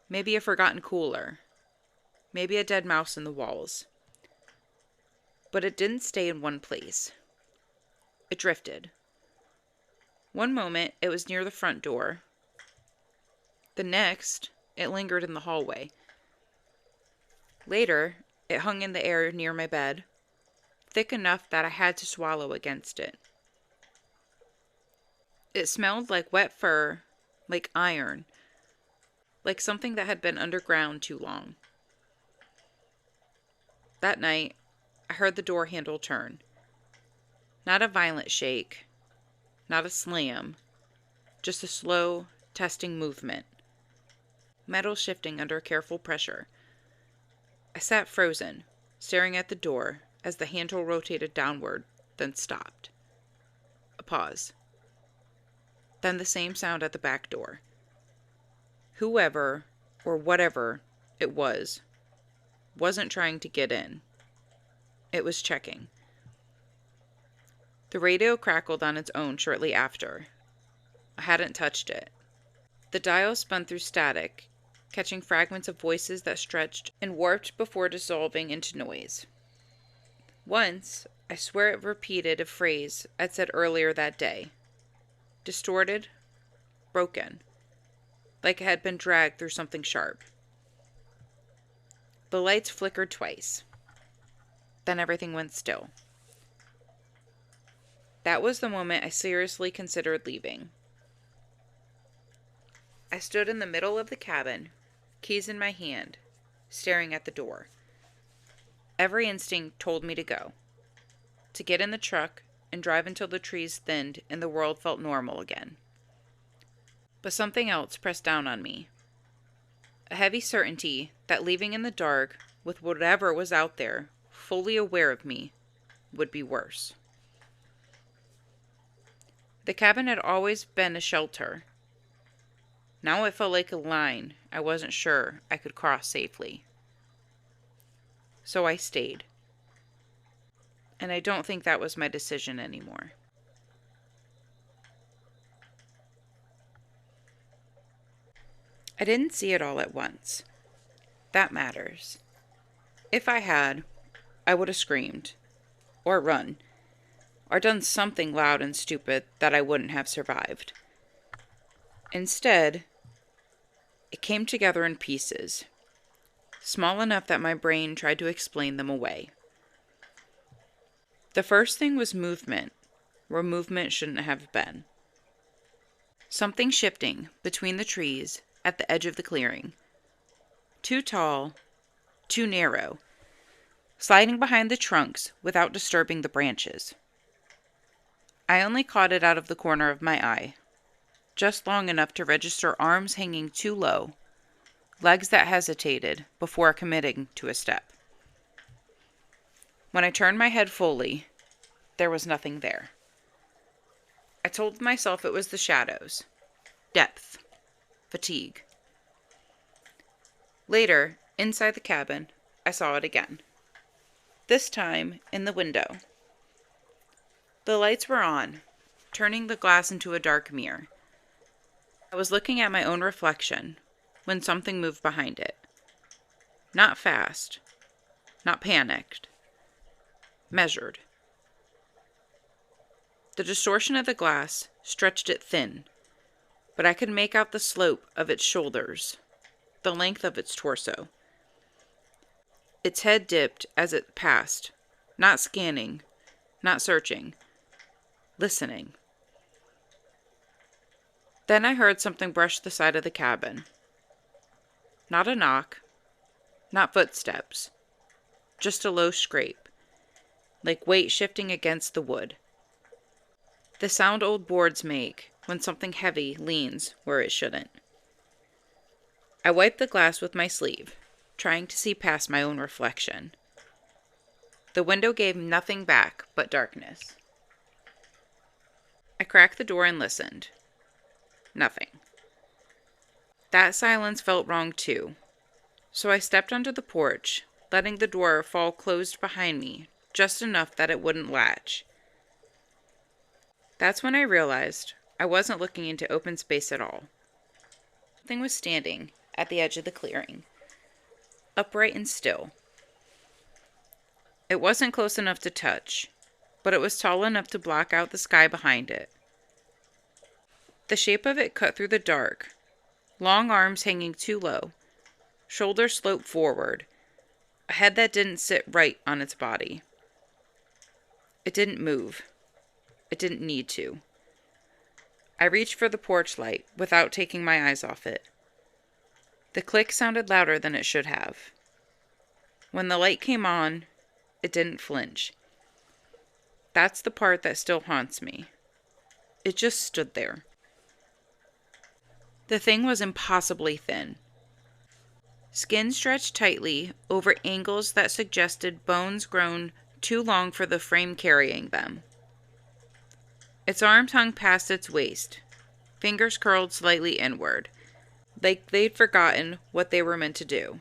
Maybe a forgotten cooler. Maybe a dead mouse in the walls. But it didn't stay in one place. It drifted. One moment, it was near the front door. The next, it lingered in the hallway. Later, it hung in the air near my bed, thick enough that I had to swallow against it. It smelled like wet fur, like iron, like something that had been underground too long. That night, I heard the door handle turn. Not a violent shake, not a slam, just a slow, testing movement. Metal shifting under careful pressure. I sat frozen, staring at the door as the handle rotated downward, then stopped. A pause. Then the same sound at the back door. Whoever, or whatever it was, wasn't trying to get in. It was checking. The radio crackled on its own shortly after. I hadn't touched it. The dial spun through static, catching fragments of voices that stretched and warped before dissolving into noise. Once, I swear it repeated a phrase I'd said earlier that day. Distorted, broken, like it had been dragged through something sharp. The lights flickered twice. Then everything went still. That was the moment I seriously considered leaving. I stood in the middle of the cabin, keys in my hand, staring at the door. Every instinct told me to go. To get in the truck and drive until the trees thinned and the world felt normal again. But something else pressed down on me. A heavy certainty that leaving in the dark, with whatever was out there, fully aware of me, would be worse. The cabin had always been a shelter. Now it felt like a line I wasn't sure I could cross safely. So I stayed. And I don't think that was my decision anymore. I didn't see it all at once. That matters. If I had, I would have screamed, or run, or done something loud and stupid that I wouldn't have survived. Instead, it came together in pieces, small enough that my brain tried to explain them away. The first thing was movement, where movement shouldn't have been. Something shifting between the trees at the edge of the clearing. Too tall, too narrow, sliding behind the trunks without disturbing the branches. I only caught it out of the corner of my eye, just long enough to register arms hanging too low, legs that hesitated before committing to a step. When I turned my head fully, there was nothing there. I told myself it was the shadows, depth, fatigue. Later, inside the cabin, I saw it again. This time, in the window. The lights were on, turning the glass into a dark mirror. I was looking at my own reflection when something moved behind it. Not fast, not panicked, measured. The distortion of the glass stretched it thin, but I could make out the slope of its shoulders, the length of its torso. Its head dipped as it passed, not scanning, not searching, listening. Then I heard something brush the side of the cabin. Not a knock, not footsteps, just a low scrape, like weight shifting against the wood. The sound old boards make when something heavy leans where it shouldn't. I wiped the glass with my sleeve, trying to see past my own reflection. The window gave nothing back but darkness. I cracked the door and listened. Nothing. That silence felt wrong too, so I stepped onto the porch, letting the door fall closed behind me, just enough that it wouldn't latch. That's when I realized I wasn't looking into open space at all. Something was standing at the edge of the clearing, upright and still. It wasn't close enough to touch, but it was tall enough to block out the sky behind it. The shape of it cut through the dark, long arms hanging too low, shoulders sloped forward, a head that didn't sit right on its body. It didn't move. It didn't need to. I reached for the porch light without taking my eyes off it. The click sounded louder than it should have. When the light came on, it didn't flinch. That's the part that still haunts me. It just stood there. The thing was impossibly thin. Skin stretched tightly over angles that suggested bones grown too long for the frame carrying them. Its arms hung past its waist, fingers curled slightly inward, like they'd forgotten what they were meant to do.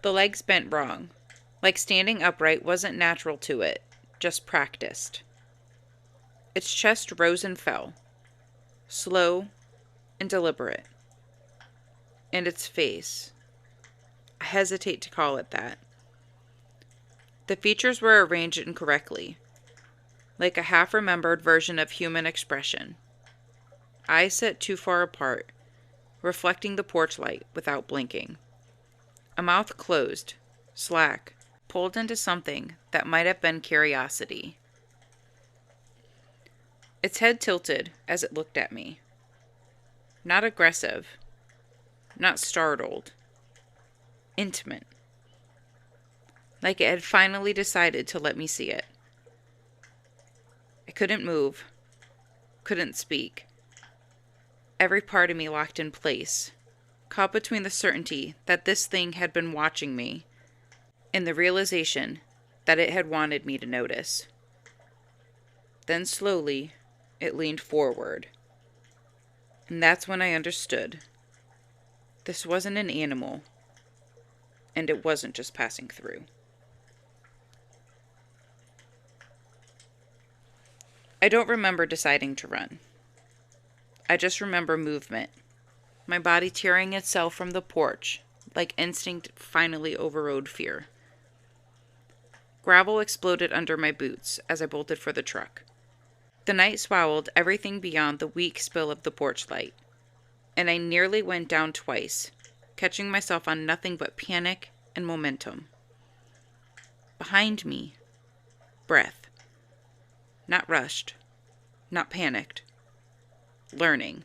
The legs bent wrong, like standing upright wasn't natural to it, just practiced. Its chest rose and fell, slow and deliberate. And its face, I hesitate to call it that. The features were arranged incorrectly, like a half-remembered version of human expression. Eyes set too far apart, reflecting the porch light without blinking. A mouth closed, slack, pulled into something that might have been curiosity. Its head tilted as it looked at me. Not aggressive, not startled, intimate. Like it had finally decided to let me see it. I couldn't move, couldn't speak. Every part of me locked in place, caught between the certainty that this thing had been watching me and the realization that it had wanted me to notice. Then slowly, it leaned forward. And that's when I understood. This wasn't an animal, and it wasn't just passing through. I don't remember deciding to run. I just remember movement, my body tearing itself from the porch like instinct finally overrode fear. Gravel exploded under my boots as I bolted for the truck. The night swallowed everything beyond the weak spill of the porch light, and I nearly went down twice, catching myself on nothing but panic and momentum. Behind me, breath. Not rushed, not panicked. Learning.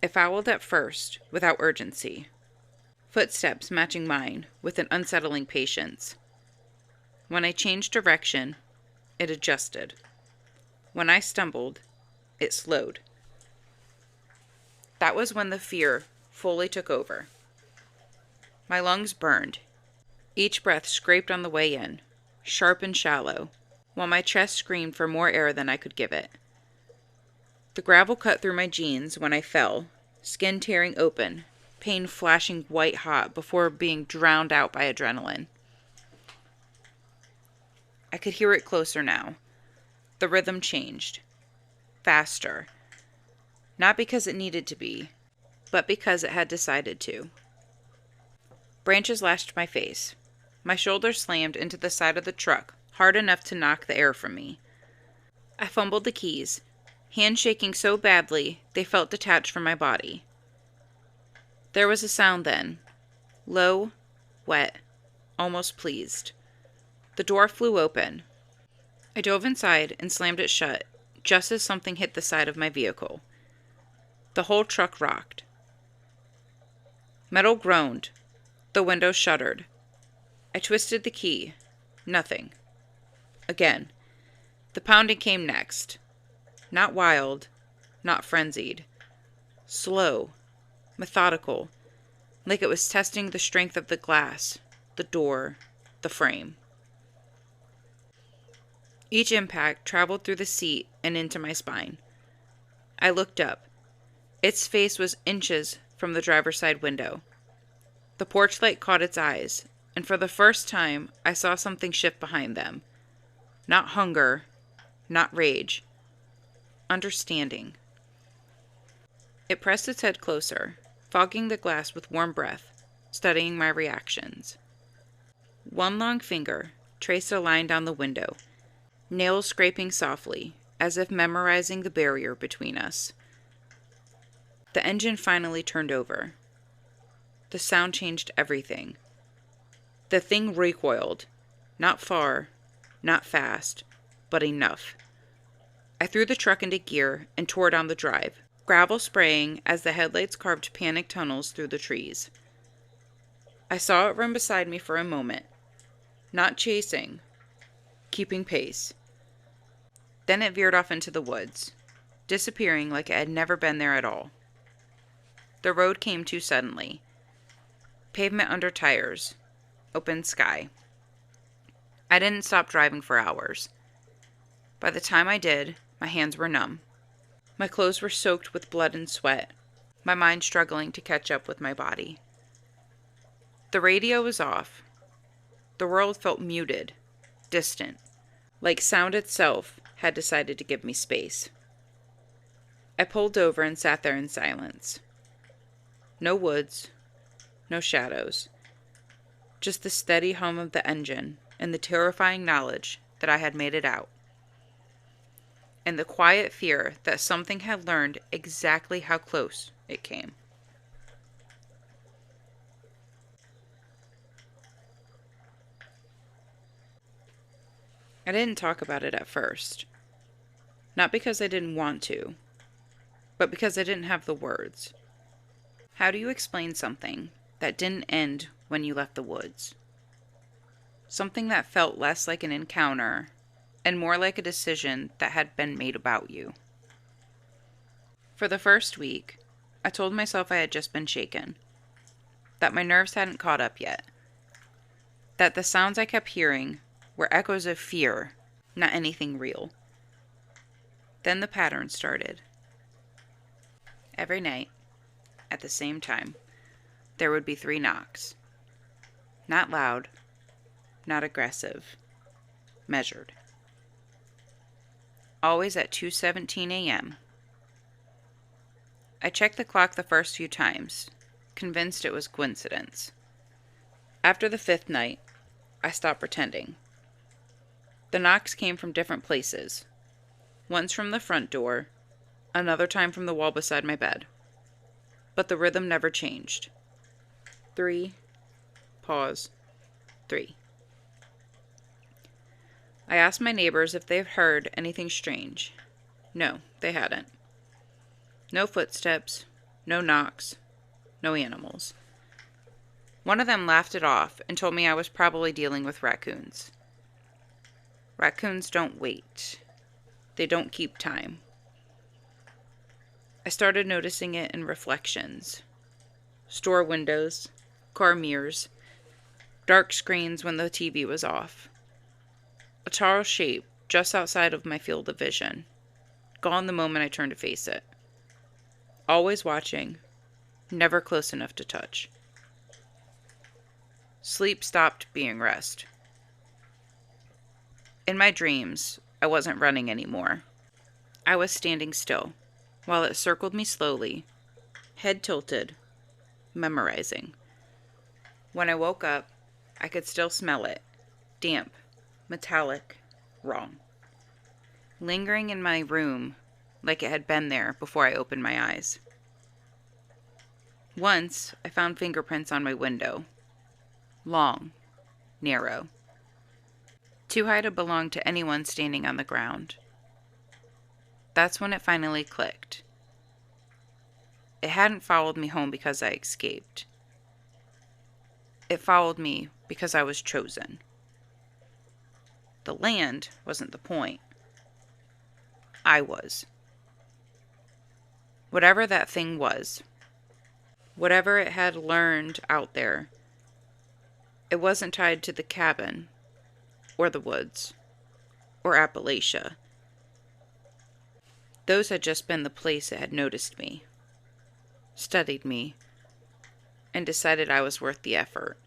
It followed at first, without urgency. Footsteps matching mine with an unsettling patience. When I changed direction, it adjusted. When I stumbled, it slowed. That was when the fear fully took over. My lungs burned. Each breath scraped on the way in, sharp and shallow, while my chest screamed for more air than I could give it. The gravel cut through my jeans when I fell, skin tearing open, pain flashing white hot before being drowned out by adrenaline. I could hear it closer now. The rhythm changed. Faster. Not because it needed to be, but because it had decided to. Branches lashed my face. My shoulder slammed into the side of the truck, hard enough to knock the air from me. I fumbled the keys, hands shaking so badly they felt detached from my body. There was a sound then. Low, wet, almost pleased. The door flew open. I dove inside and slammed it shut, just as something hit the side of my vehicle. The whole truck rocked. Metal groaned. The window shuddered. I twisted the key. Nothing. Again. The pounding came next. Not wild, not frenzied. Slow, methodical, like it was testing the strength of the glass, the door, the frame. Each impact traveled through the seat and into my spine. I looked up. Its face was inches from the driver's side window. The porch light caught its eyes, and for the first time I saw something shift behind them. Not hunger, not rage. Understanding. It pressed its head closer, fogging the glass with warm breath, studying my reactions. One long finger traced a line down the window, nails scraping softly, as if memorizing the barrier between us. The engine finally turned over. The sound changed everything. The thing recoiled, not far, not fast, but enough. I threw the truck into gear and tore down the drive, gravel spraying as the headlights carved panic tunnels through the trees. I saw it run beside me for a moment, not chasing, keeping pace. Then it veered off into the woods, disappearing like it had never been there at all. The road came too suddenly. Pavement under tires, open sky. I didn't stop driving for hours. By the time I did, my hands were numb. My clothes were soaked with blood and sweat, my mind struggling to catch up with my body. The radio was off. The world felt muted, distant, like sound itself had decided to give me space. I pulled over and sat there in silence. No woods, no shadows, just the steady hum of the engine and the terrifying knowledge that I had made it out, and the quiet fear that something had learned exactly how close it came. I didn't talk about it at first, not because I didn't want to, but because I didn't have the words. How do you explain something that didn't end when you left the woods? Something that felt less like an encounter and more like a decision that had been made about you. For the first week, I told myself I had just been shaken, that my nerves hadn't caught up yet, that the sounds I kept hearing were echoes of fear, not anything real. Then the pattern started. Every night, at the same time, there would be 3 knocks. Not loud, not aggressive, measured. Always at 2:17 a.m. I checked the clock the first few times, convinced it was coincidence. After the 5th night, I stopped pretending. The knocks came from different places. Once from the front door, another time from the wall beside my bed. But the rhythm never changed. 3, pause, 3. I asked my neighbors if they've heard anything strange. No, they hadn't. No footsteps, no knocks, no animals. One of them laughed it off and told me I was probably dealing with raccoons. Raccoons don't wait. They don't keep time. I started noticing it in reflections. Store windows, car mirrors, dark screens when the TV was off. A tall shape just outside of my field of vision, gone the moment I turned to face it. Always watching, never close enough to touch. Sleep stopped being rest. In my dreams, I wasn't running anymore. I was standing still, while it circled me slowly, head tilted, memorizing. When I woke up, I could still smell it, damp, metallic, wrong. Lingering in my room like it had been there before I opened my eyes. Once, I found fingerprints on my window. Long, narrow. Too high to belong to anyone standing on the ground. That's when it finally clicked. It hadn't followed me home because I escaped. It followed me because I was chosen. The land wasn't the point. I was. Whatever that thing was, whatever it had learned out there, it wasn't tied to the cabin, or the woods, or Appalachia. Those had just been the place it had noticed me, studied me, and decided I was worth the effort.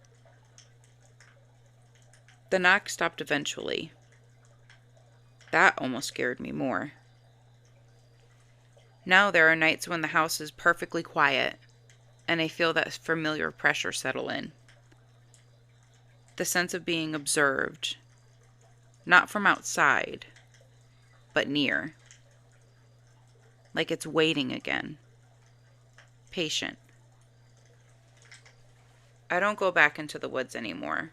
The knock stopped eventually. That almost scared me more. Now there are nights when the house is perfectly quiet, and I feel that familiar pressure settle in. The sense of being observed, not from outside, but near. Like it's waiting again. Patient. I don't go back into the woods anymore.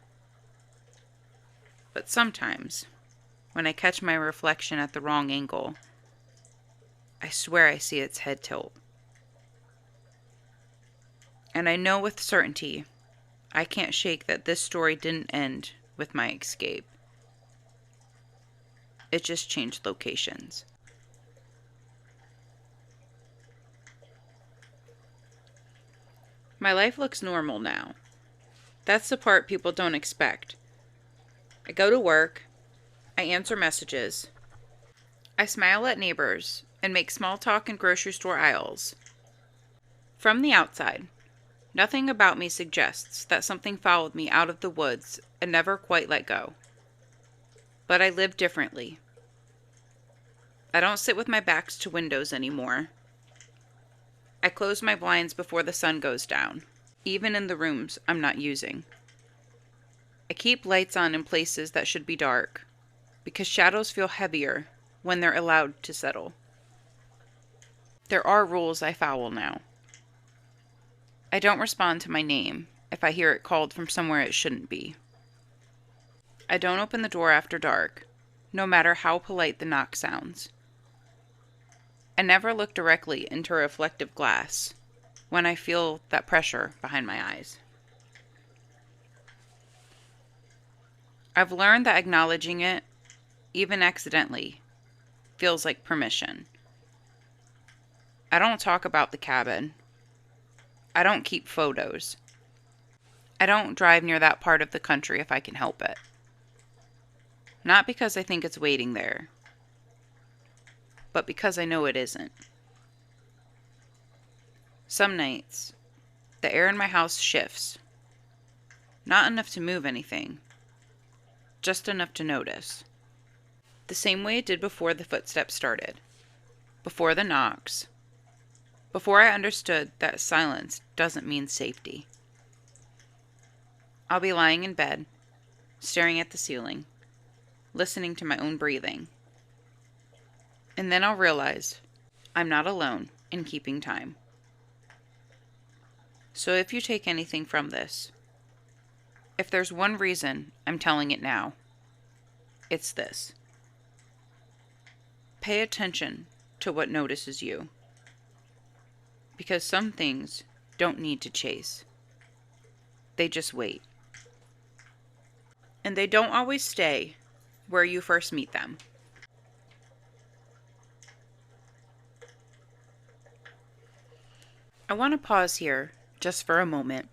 But sometimes, when I catch my reflection at the wrong angle, I swear I see its head tilt. And I know with certainty I can't shake that this story didn't end with my escape. It just changed locations. My life looks normal now. That's the part people don't expect. I go to work, I answer messages, I smile at neighbors, and make small talk in grocery store aisles. From the outside, nothing about me suggests that something followed me out of the woods and never quite let go. But I live differently. I don't sit with my backs to windows anymore. I close my blinds before the sun goes down, even in the rooms I'm not using. I keep lights on in places that should be dark, because shadows feel heavier when they're allowed to settle. There are rules I foul now. I don't respond to my name if I hear it called from somewhere it shouldn't be. I don't open the door after dark, no matter how polite the knock sounds. I never look directly into a reflective glass when I feel that pressure behind my eyes. I've learned that acknowledging it, even accidentally, feels like permission. I don't talk about the cabin. I don't keep photos. I don't drive near that part of the country if I can help it. Not because I think it's waiting there, but because I know it isn't. Some nights, the air in my house shifts. Not enough to move anything, just enough to notice. The same way it did before the footsteps started, before the knocks, before I understood that silence doesn't mean safety. I'll be lying in bed, staring at the ceiling, listening to my own breathing. And then I'll realize I'm not alone in keeping time. So if you take anything from this, if there's one reason I'm telling it now, it's this. Pay attention to what notices you. Because some things don't need to chase. They just wait. And they don't always stay where you first meet them. I want to pause here just for a moment.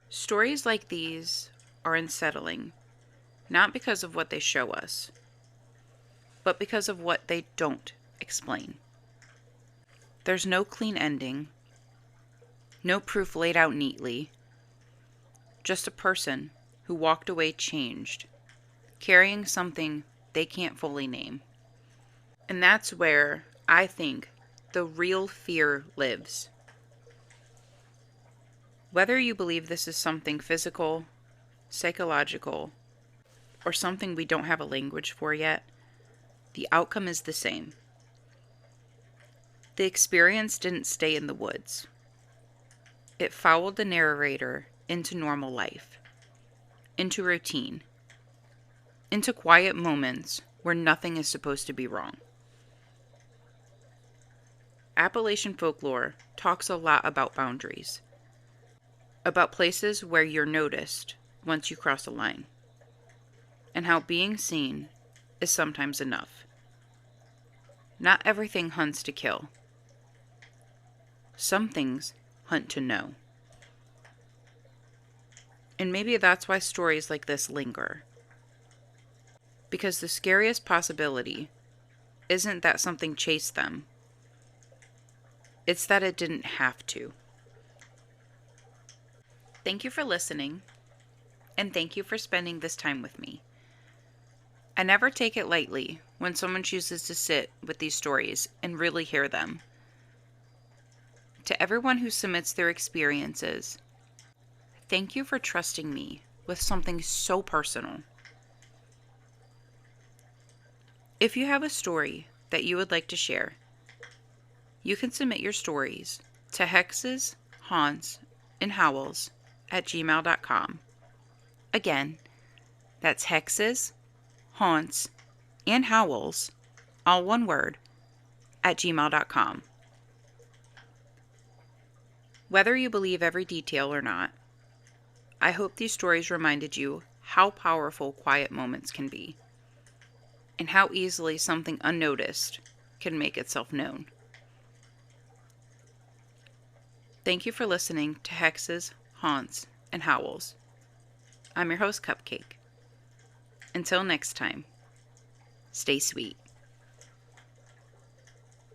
Stories like these are unsettling, not because of what they show us, but because of what they don't explain. There's no clean ending, no proof laid out neatly, just a person who walked away changed, carrying something they can't fully name. And that's where I think the real fear lives. Whether you believe this is something physical, psychological, or something we don't have a language for yet, the outcome is the same. The experience didn't stay in the woods. It followed the narrator into normal life, into routine, into quiet moments where nothing is supposed to be wrong. Appalachian folklore talks a lot about boundaries, about places where you're noticed once you cross a line, and how being seen is sometimes enough. Not everything hunts to kill. Some things hunt to know. And maybe that's why stories like this linger. Because the scariest possibility isn't that something chased them. It's that it didn't have to. Thank you for listening, and thank you for spending this time with me. I never take it lightly when someone chooses to sit with these stories and really hear them. To everyone who submits their experiences, thank you for trusting me with something so personal. If you have a story that you would like to share, you can submit your stories to hexes, haunts, and howls at gmail.com. Again, that's hexes, haunts, and howls, all one word, at gmail.com. Whether you believe every detail or not, I hope these stories reminded you how powerful quiet moments can be, and how easily something unnoticed can make itself known. Thank you for listening to Hexes, Haunts, and Howls. I'm your host, Cupcake. Until next time, stay sweet.